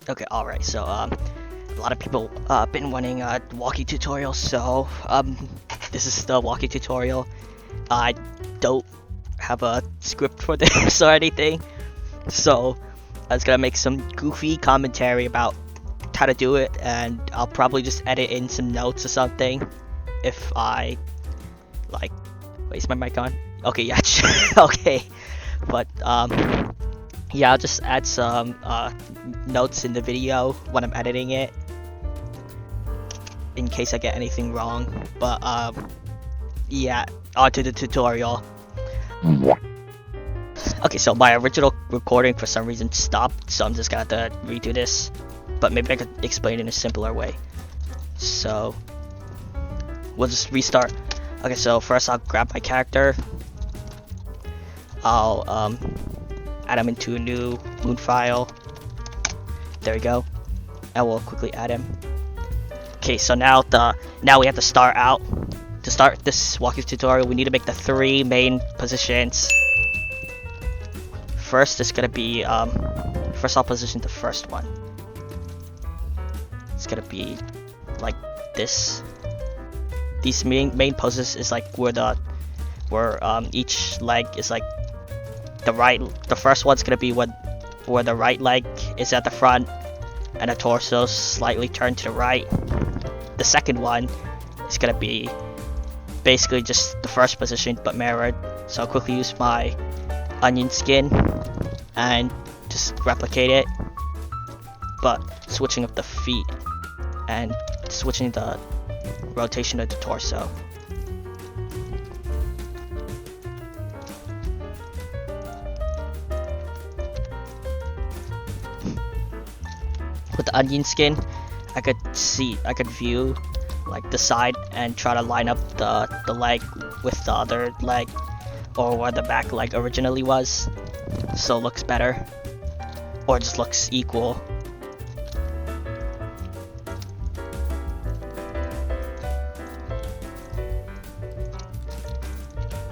Okay, alright, so a lot of people been wanting walkie tutorials, so this is the walkie tutorial. I don't have a script for this or anything, so I was gonna make some goofy commentary about how to do it, and I'll probably just edit in some notes or something if I like. Wait, is my mic on? Okay, yeah, okay, but yeah, I'll just add some notes in the video when I'm editing it, in case I get anything wrong. But yeah, on to the tutorial. Okay, so my original recording for some reason stopped, so I'm just gonna have to redo this. But maybe I could explain it in a simpler way. So we'll just restart. Okay, so first I'll grab my character. I'll add him into a new moon file. There we go. And we'll quickly add him. Okay, so now we have to start out. To start this walkie tutorial, we need to make the 3 main positions. First is gonna be first I'll position the first one. It's gonna be like this. These main poses is like where each leg is like the first one's gonna be where the right leg is at the front and the torso slightly turned to the right. The second one is gonna be basically just the first position but mirrored. So I'll quickly use my onion skin and just replicate it, but switching up the feet and switching the rotation of the torso. With the onion skin, I could view like the side and try to line up the leg with the other leg, or where the back leg originally was, so it looks better, or just looks equal.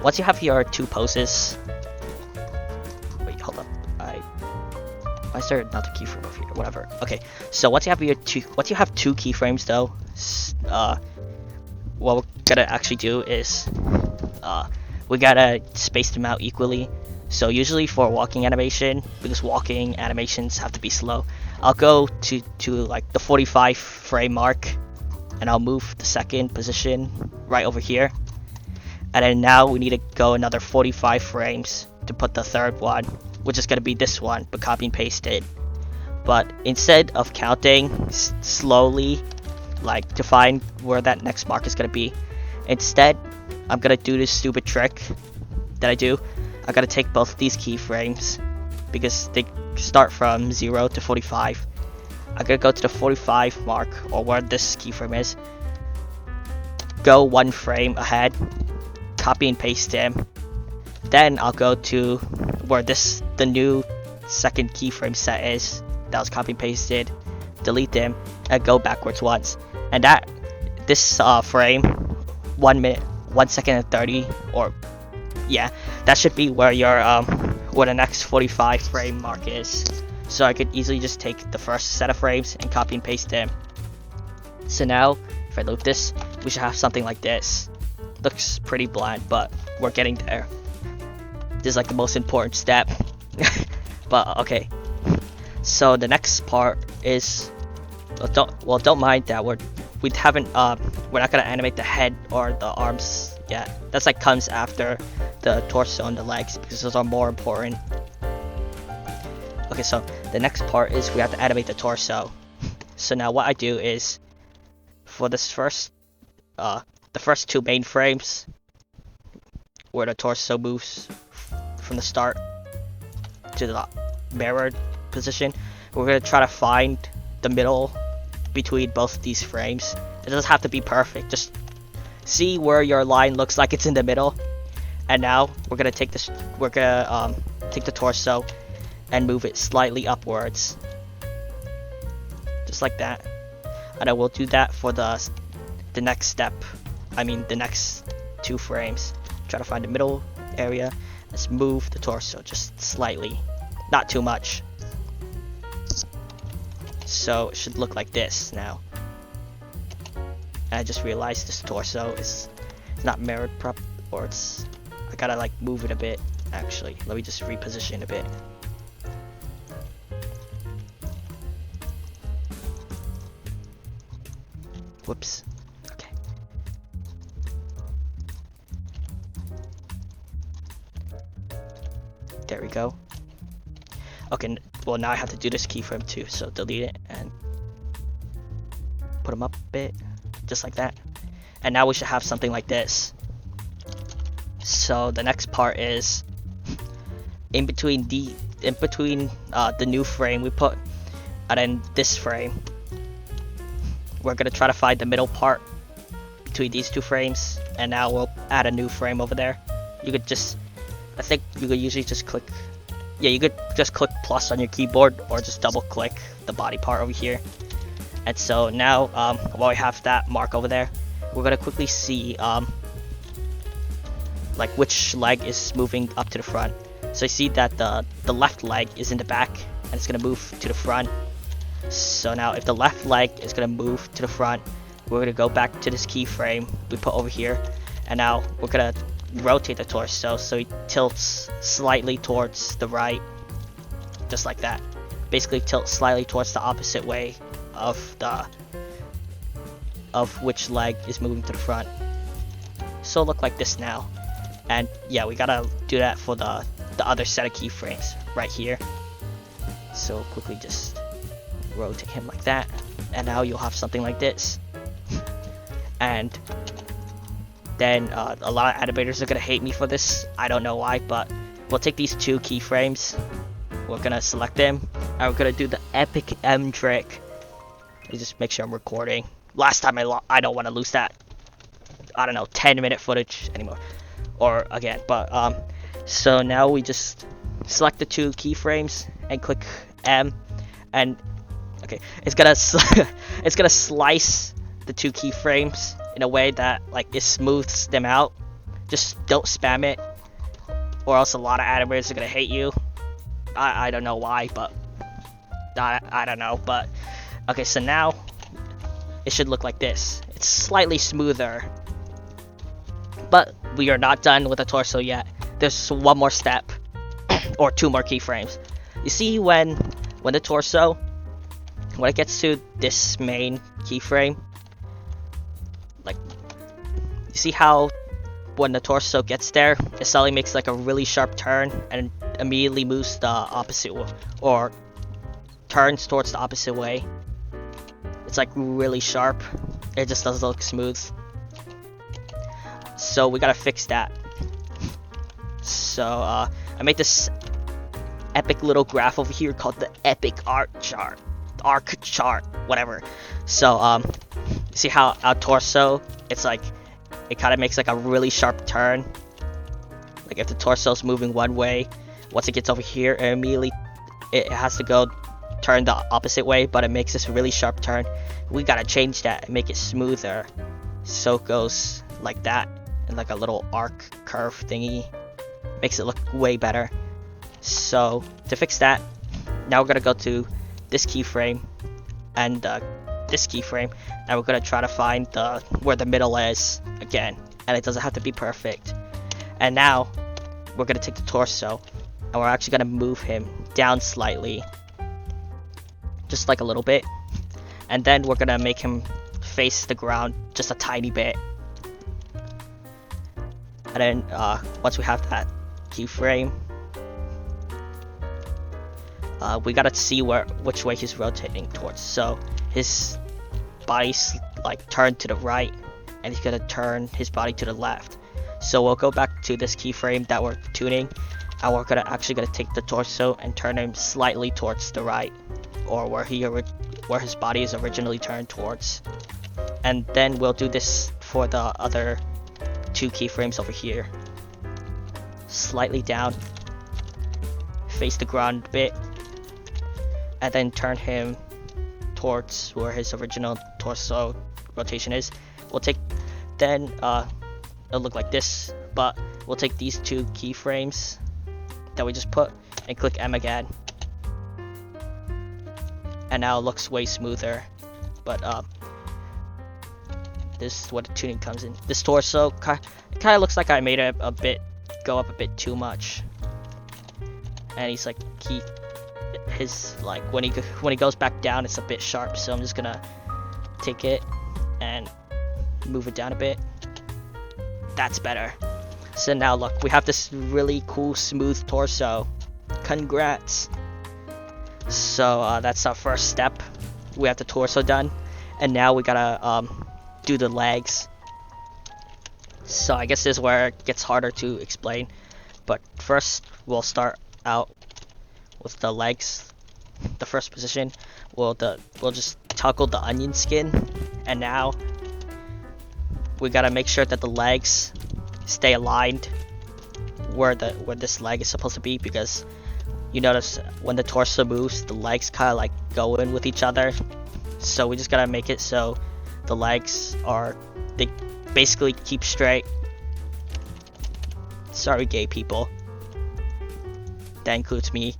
Once you have your 2 poses, wait, hold up, why is there another keyframe over here? Whatever. Okay, so once you have 2 keyframes though, what we're gonna actually do is we gotta space them out equally. So usually for walking animation, because walking animations have to be slow, I'll go to like the 45 frame mark, and I'll move the second position right over here. And then now we need to go another 45 frames to put the third one, which is going to be this one, but copy and paste it. But instead of counting slowly, like to find where that next mark is going to be, instead I'm going to do this stupid trick that I do. I got to take both these keyframes because they start from 0 to 45. I'm going to go to the 45 mark, or where this keyframe is, go 1 frame ahead, copy and paste him. Then I'll go to where the new second keyframe set is, that was copy and pasted, delete them, and go backwards once. And this frame, 1 minute, 1 second and 30, or yeah, that should be where your where the next 45 frame mark is. So I could easily just take the first set of frames and copy and paste them. So now, if I loop this, we should have something like this. Looks pretty bland, but we're getting there. This is like the most important step. But okay. So the next part is, don't mind that we're not gonna animate the head or the arms yet. That's like comes after the torso and the legs, because those are more important. Okay, so the next part is we have to animate the torso. So now what I do is, for this the first 2 main frames, where the torso moves from the start to the mirrored position, we're going to try to find the middle between both these frames. It doesn't have to be perfect, just see where your line looks like it's in the middle. And now we're going to take take the torso and move it slightly upwards, just like that. And I will do that for the next step, the next 2 frames. Try to find the middle area. Let's move the torso just slightly, not too much. So it should look like this now. And I just realized this torso is not mirrored or it's, I gotta like move it a bit. Actually, let me just reposition a bit. Whoops. Okay. There we go. Okay, well now I have to do this keyframe too, so delete it and put them up a bit, just like that. And now we should have something like this. So the next part is in between the new frame we put, and then this frame. We're gonna try to find the middle part between these two frames, and now we'll add a new frame over there. You could just, I think you could usually just click, yeah, you could just click plus on your keyboard or just double click the body part over here. And so now, while we have that mark over there, we're gonna quickly see like which leg is moving up to the front. So you see that the left leg is in the back and it's gonna move to the front. So now if the left leg is going to move to the front, we're going to go back to this keyframe we put over here, and now we're going to rotate the torso so it tilts slightly towards the right, just like that. Basically tilt slightly towards the opposite way of which leg is moving to the front. So look like this now. And yeah, we gotta do that for the other set of keyframes right here. So quickly just rotate him like that, and now you'll have something like this. And then a lot of animators are gonna hate me for this, I don't know why, but we'll take these two keyframes, we're gonna select them, and we're gonna do the epic M trick. Let me just make sure I'm recording. Last time I don't want to lose that, I don't know, 10-minute footage anymore, or again. But so now we just select the two keyframes and click M, and okay, it's gonna slice the two keyframes in a way that like it smooths them out. Just don't spam it, or else a lot of animators are gonna hate you. I don't know why, but I don't know. But okay, so now it should look like this. It's slightly smoother, but we are not done with the torso yet. There's one more step, or two more keyframes. You see when the torso, when it gets to this main keyframe, like, you see how when the torso gets there, it suddenly makes like a really sharp turn and immediately moves the opposite way, or turns towards the opposite way. It's like really sharp. It just doesn't look smooth. So we gotta fix that. So I made this epic little graph over here called the epic arc chart, whatever. So see how our torso, it's like, it kind of makes like a really sharp turn. Like if the torso's moving one way, once it gets over here, it has to go turn the opposite way, but it makes this really sharp turn. We gotta change that and make it smoother, so it goes like that, and like a little arc curve thingy. Makes it look way better. So to fix that, now we're gonna go to this keyframe and this keyframe, and we're gonna try to find where the middle is again, and it doesn't have to be perfect. And now we're gonna take the torso and we're actually gonna move him down slightly, just like a little bit, and then we're gonna make him face the ground just a tiny bit. And then once we have that keyframe, we gotta see which way he's rotating towards. So his body's like turned to the right, and he's gonna turn his body to the left. So we'll go back to this keyframe that we're tuning, and we're actually gonna take the torso and turn him slightly towards the right, or where his body is originally turned towards. And then we'll do this for the other two keyframes over here. Slightly down, face the ground a bit, and then turn him towards where his original torso rotation is. We'll take, then it'll look like this, but we'll take these two keyframes that we just put and click M again. and now it looks way smoother. But this is what the tuning comes in. This torso kind of looks like I made it a bit go up a bit too much, and he's like his like when he goes back down, it's a bit sharp. So I'm just gonna take it and move it down a bit. That's better. So now look, we have this really cool smooth torso. Congrats. So that's our first step. We have the torso done, and now we gotta do the legs. So I guess this is where it gets harder to explain, but first we'll start out with the legs. The first position, we'll just toggle the onion skin, and now we gotta make sure that the legs stay aligned where this leg is supposed to be, because you notice when the torso moves, the legs kind of like go in with each other. So we just gotta make it so the legs they basically keep straight. Sorry, gay people. That includes me.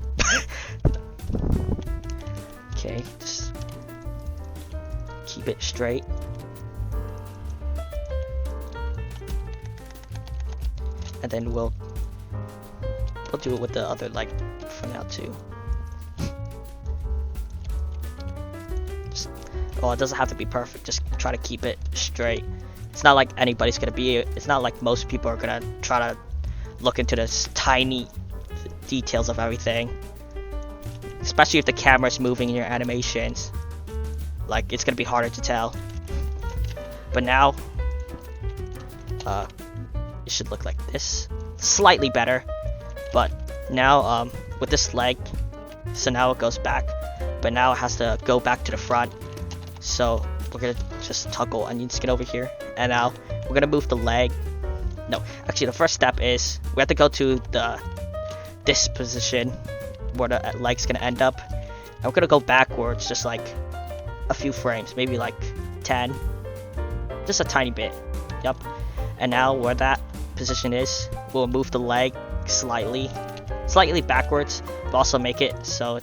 Okay, just keep it straight. And then we'll do it with the other leg for now too. Well, it doesn't have to be perfect, just try to keep it straight. It's not like it's not like most people are gonna try to look into the tiny details of everything. Especially if the camera's moving in your animations. Like, it's gonna be harder to tell. But now, it should look like this. Slightly better. But now, with this leg, so now it goes back. But now it has to go back to the front. So we're gonna just toggle onion skin over here, and now we're gonna move the leg. No, actually the first step is we have to go to this position where the leg's gonna end up, and we're gonna go backwards just like a few frames, maybe like 10, just a tiny bit. Yep. And now where that position is, we'll move the leg slightly backwards, but also make it so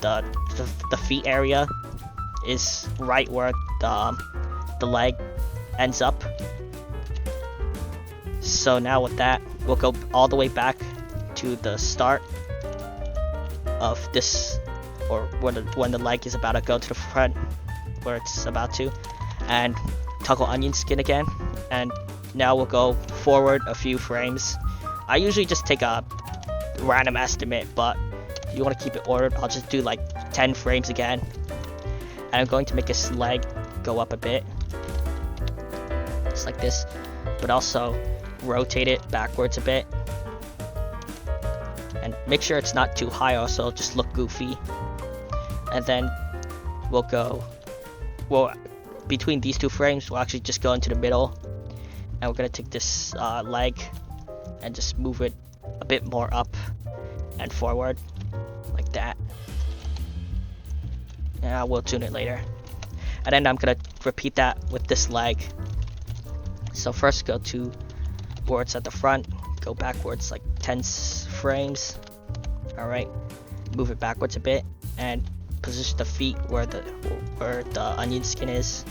the feet area is right where the leg ends up. So now with that, we'll go all the way back to the start of this, or when the leg is about to go to the front, where it's about to, and toggle onion skin again. And now we'll go forward a few frames. I usually just take a random estimate, but if you want to keep it ordered, I'll just do like 10 frames again. And I'm going to make this leg go up a bit, just like this, but also rotate it backwards a bit, and make sure it's not too high, also it'll just look goofy. And then between these two frames, we'll actually just go into the middle, and we're gonna take this leg and just move it a bit more up and forward like that. Yeah, we'll tune it later. And then I'm gonna repeat that with this leg. So first go to where it's at the front, go backwards like 10 frames. Alright, move it backwards a bit, and position the feet where the onion skin is.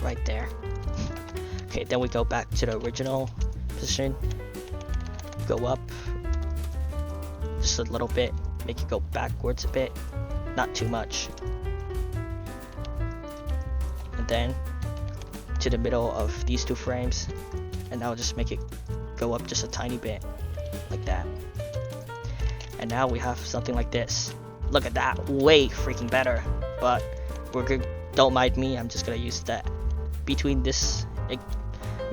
Right there. Okay, then we go back to the original position. Go up just a little bit. Make it go backwards a bit, not too much. And then to the middle of these two frames, and now just make it go up just a tiny bit, like that. And now we have something like this. Look at that, way freaking better. But we're good. Don't mind me. I'm just gonna use that. Between this, it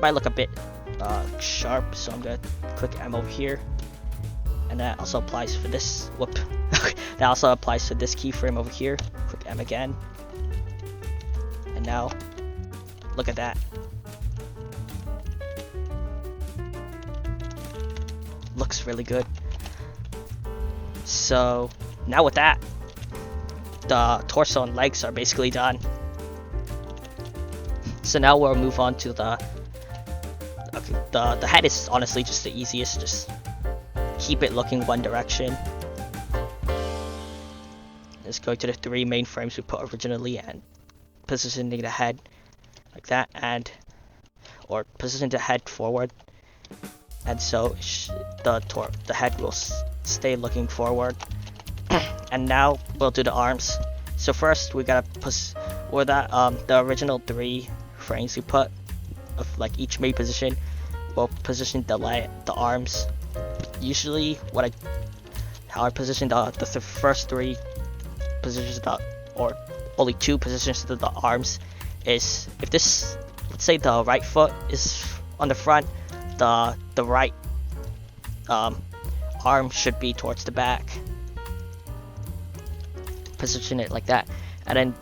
might look a bit sharp, so I'm gonna click M over here. And that also applies for this. Whoop. That also applies to this keyframe over here. Click M again. And now, look at that. Looks really good. So now with that, the torso and legs are basically done. So now we'll move on to the head is honestly just the easiest. Just keep it looking one direction. is going to the 3 main frames we put originally and positioning the head like that, and or position the head forward, and so the head will stay looking forward. And now we'll do the arms. So first we gotta push where that the original 3 frames we put of like each main position. We'll position the arms. Usually how I position the first 3 positions or only 2 positions to the arms is if this, let's say the right foot is on the front, the right arm should be towards the back. Position it like that, and then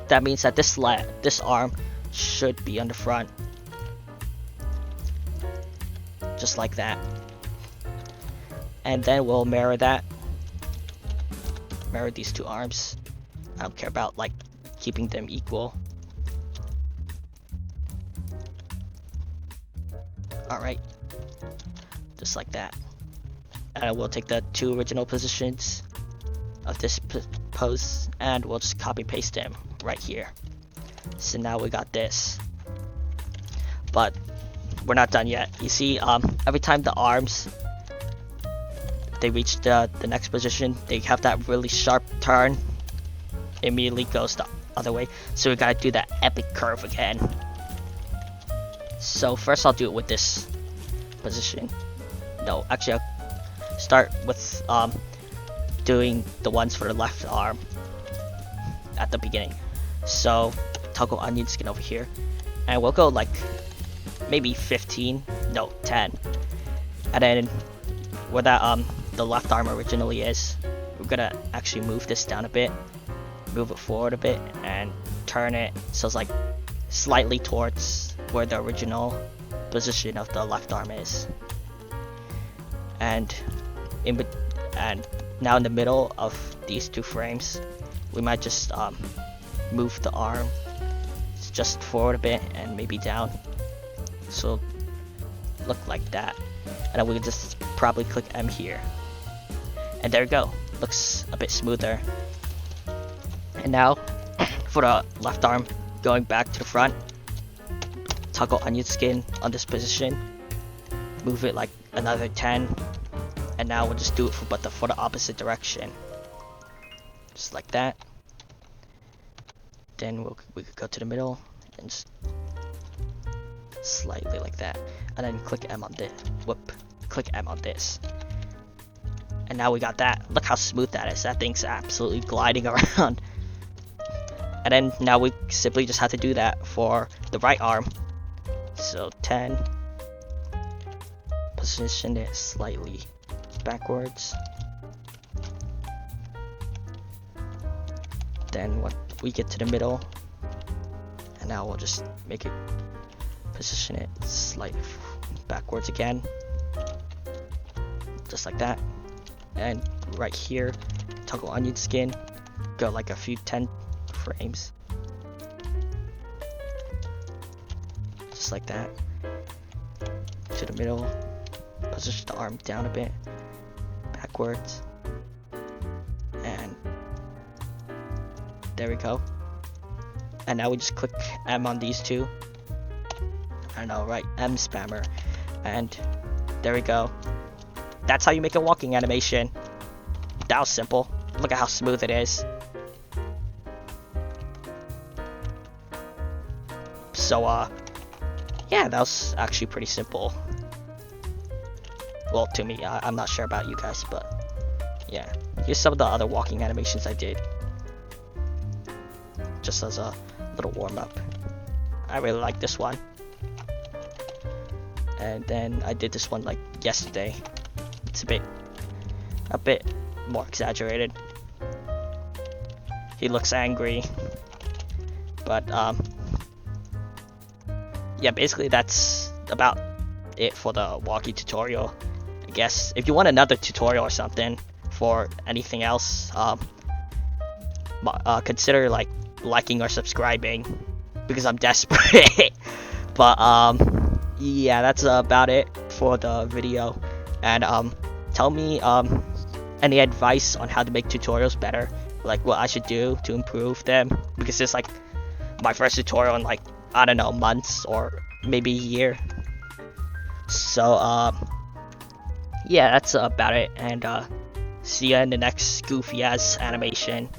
that means that this arm should be on the front, just like that. And then we'll mirror these 2 arms. I don't care about like keeping them equal. Alright, just like that. And we'll take the 2 original positions of this pose and we'll just copy paste them right here. So now we got this, but we're not done yet. You see, every time the arms they reach the next position, they have that really sharp turn. It immediately goes the other way, so we gotta do that epic curve again. So first I'll do it with this position. No, actually I'll start with doing the ones for the left arm at the beginning. So toggle onion skin over here, and we'll go like maybe 10, and then where that the left arm originally is, we're gonna actually move this down a bit, move it forward a bit, and turn it so it's like slightly towards where the original position of the left arm is. And now in the middle of these 2 frames, we might just move the arm just forward a bit and maybe down, so look like that. And then we can just probably click M here, and there we go. Looks a bit smoother. And now for the left arm, going back to the front, toggle onion skin on this position, move it like another 10, and now we'll just do it for the opposite direction, just like that. Then we could go to the middle and just slightly like that, and then click M on this. Click M on this, and now we got that. Look how smooth that is. That thing's absolutely gliding around. And then now we simply just have to do that for the right arm. So 10, position it slightly backwards. Then when we get to the middle, and now we'll just make it, position it slightly backwards again, just like that. And right here, toggle onion skin, go like a few 10 frames, just like that, to the middle, position the arm down a bit, backwards, and there we go. And now we just click M on these 2. I know, right? M spammer, and there we go. That's how you make a walking animation. That was simple. Look at how smooth it is. So yeah, that was actually pretty simple. Well, to me, I'm not sure about you guys, but yeah, here's some of the other walking animations I did, just as a little warm-up. I really like this one, and then I did this one like yesterday. It's a bit more exaggerated. He looks angry, but yeah, basically that's about it for the walkie tutorial. I guess if you want another tutorial or something for anything else, consider like liking or subscribing, because I'm desperate. But yeah, that's about it for the video. And tell me any advice on how to make tutorials better, like what I should do to improve them, because it's like my first tutorial in like, I don't know, months or maybe a year. So yeah, that's about it, and see you in the next goofy ass animation.